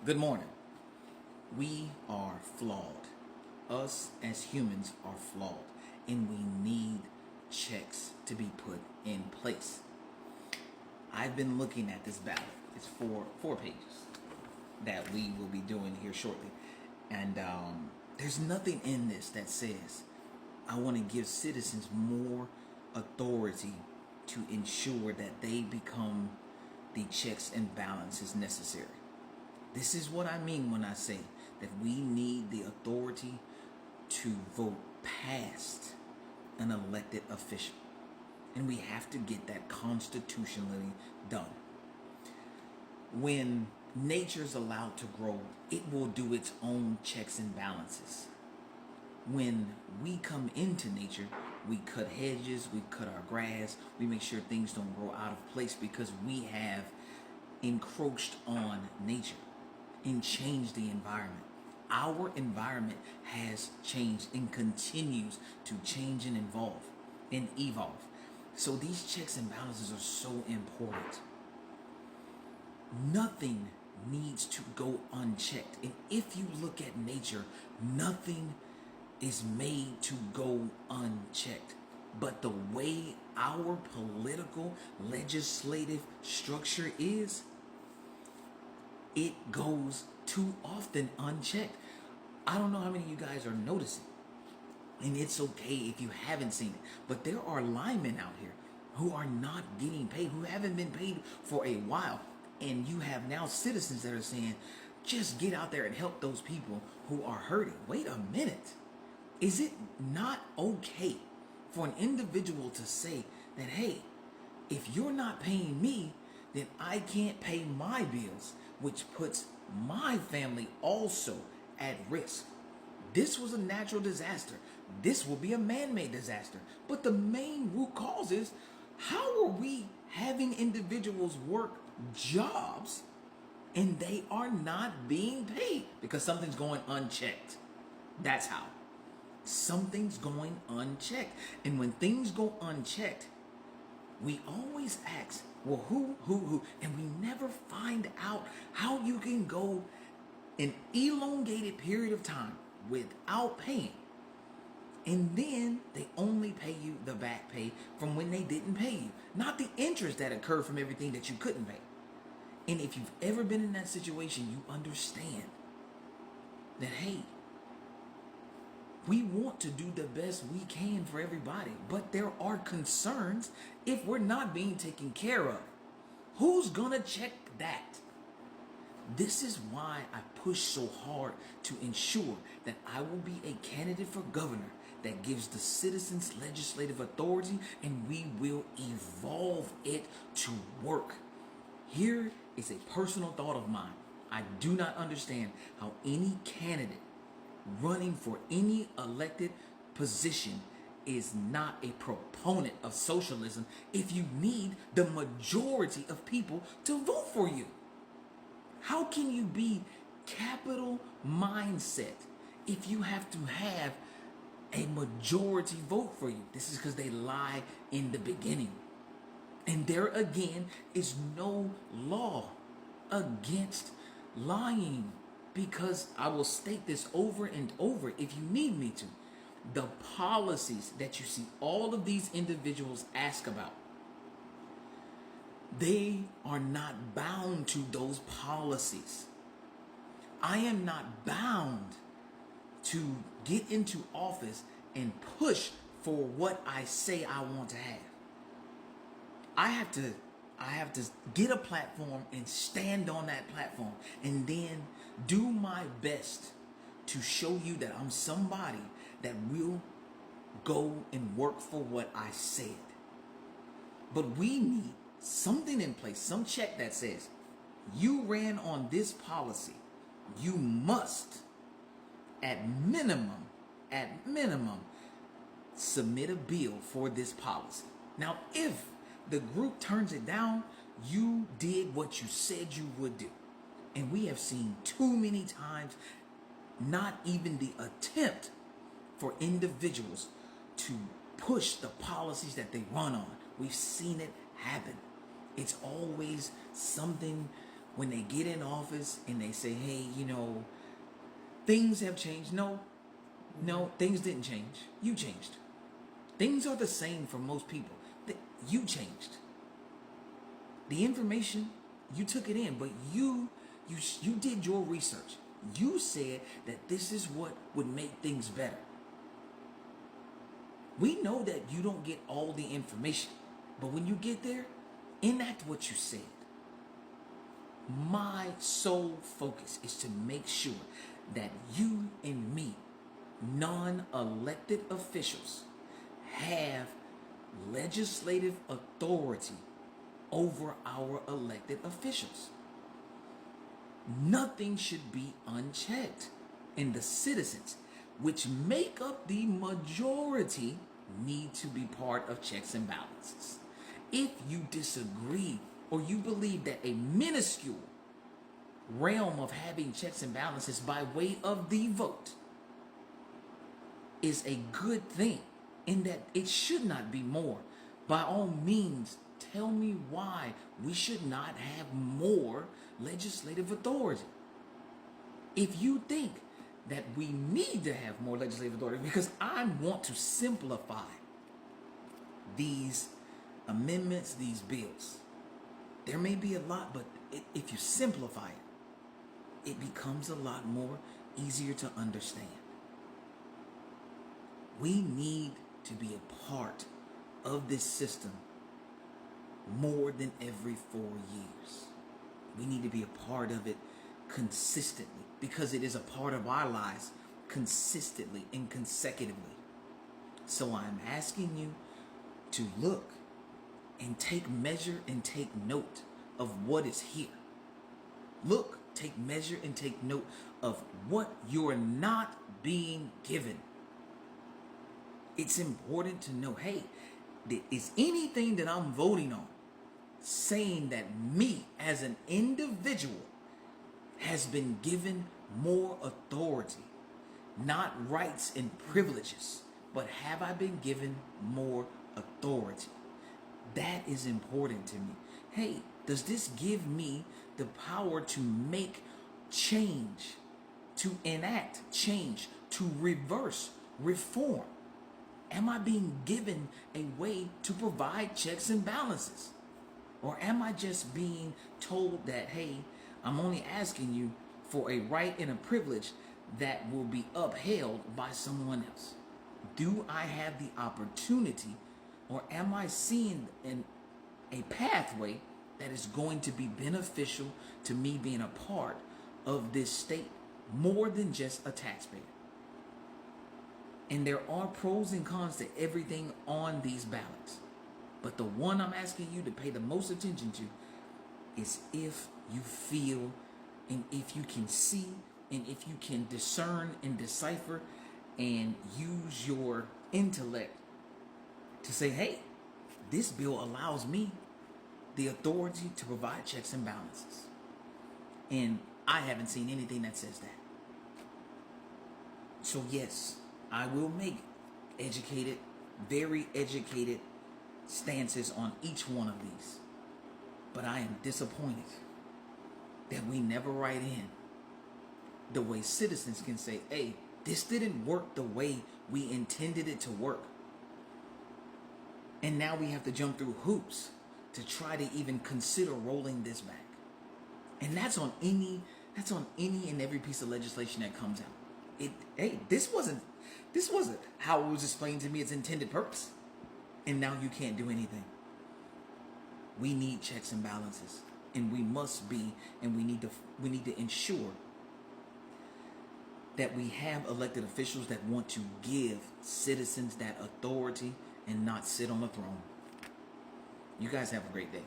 Good morning. We are flawed. Us as humans are flawed, and we need checks to be put in place. I've been looking at this ballot. It's four pages that we will be doing here shortly, and there's nothing in this that says I want to give citizens more authority to ensure that they become the checks and balances necessary. This is what I mean when I say that we need the authority to vote past an elected official. And we have to get that constitutionally done. When nature's allowed to grow, it will do its own checks and balances. When we come into nature, we cut hedges, we cut our grass, we make sure things don't grow out of place because we have encroached on nature and changed the environment. Our environment has changed and continues to change and evolve. So these checks and balances are so important. Nothing needs to go unchecked. And if you look at nature, nothing is made to go unchecked. But the way our political legislative structure is, it goes too often unchecked. I don't know how many of you guys are noticing, and it's okay if you haven't seen it, but there are linemen out here who are not getting paid, who haven't been paid for a while, and you have now citizens that are saying, just get out there and help those people who are hurting. Wait a minute. Is it not okay for an individual to say that, hey, if you're not paying me, then I can't pay my bills, which puts my family also at risk. This was a natural disaster. This will be a man-made disaster. But the main root cause is, how are we having individuals work jobs and they are not being paid because something's going unchecked? That's how. Something's going unchecked. And when things go unchecked, we always ask, well, who? And we never find out how you can go an elongated period of time without paying. And then they only pay you the back pay from when they didn't pay you, not the interest that occurred from everything that you couldn't pay. And if you've ever been in that situation, you understand that, hey, we want to do the best we can for everybody, but there are concerns if we're not being taken care of. Who's gonna check that? This is why I push so hard to ensure that I will be a candidate for governor that gives the citizens legislative authority, and we will evolve it to work. Here is a personal thought of mine. I do not understand how any candidate running for any elected position is not a proponent of socialism if you need the majority of people to vote for you. How can you be capital mindset if you have to have a majority vote for you? This is because they lie in the beginning. And there again is no law against lying, because I will state this over and over if you need me to. The policies that you see all of these individuals ask about, they are not bound to those policies. I am not bound to get into office and push for what I say I want to have. I have to get a platform and stand on that platform and then do my best to show you that I'm somebody that will go and work for what I said. But we need something in place, some check that says, you ran on this policy. You must, at minimum, submit a bill for this policy. Now, if the group turns it down, you did what you said you would do. And we have seen too many times not even the attempt for individuals to push the policies that they run on. We've seen it happen. It's always something when they get in office and they say, hey, things have changed. No, things didn't change. You changed. Things are the same for most people. You changed. The information, you took it in, but you did your research. You said that this is what would make things better. We know that you don't get all the information, but when you get there, enact what you said. My sole focus is to make sure that you and me, non-elected officials, have legislative authority over our elected officials. Nothing should be unchecked, and the citizens, which make up the majority, need to be part of checks and balances. If you disagree or you believe that a minuscule realm of having checks and balances by way of the vote is a good thing, in that it should not be more, by all means, tell me why we should not have more legislative authority. If you think that we need to have more legislative authority, because I want to simplify these amendments, these bills. There may be a lot, but if you simplify it, it becomes a lot more easier to understand. We need to be a part of this system more than every 4 years. We need to be a part of it consistently, because it is a part of our lives consistently and consecutively. So I'm asking you to look and take measure and take note of what is here. Look, take measure and take note of what you're not being given. It's important to know, hey, is anything that I'm voting on saying that me as an individual has been given more authority, not rights and privileges, but have I been given more authority? That is important to me. Hey, does this give me the power to make change, to enact change, to reverse, reform? Am I being given a way to provide checks and balances? Or am I just being told that, hey, I'm only asking you for a right and a privilege that will be upheld by someone else? Do I have the opportunity, or am I seeing a pathway that is going to be beneficial to me being a part of this state more than just a taxpayer? And there are pros and cons to everything on these ballots. But the one I'm asking you to pay the most attention to is if you feel, and if you can see, and if you can discern and decipher and use your intellect to say, hey, this bill allows me the authority to provide checks and balances. And I haven't seen anything that says that. So yes, I will make educated, very educated stances on each one of these. But I am disappointed that we never write in the way citizens can say, hey, this didn't work the way we intended it to work. And now we have to jump through hoops to try to even consider rolling this back. And that's on any and every piece of legislation that comes out. This wasn't how it was explained to me its intended purpose. And now you can't do anything. We need checks and balances, and we must be, and we need to ensure that we have elected officials that want to give citizens that authority and not sit on the throne. You guys have a great day.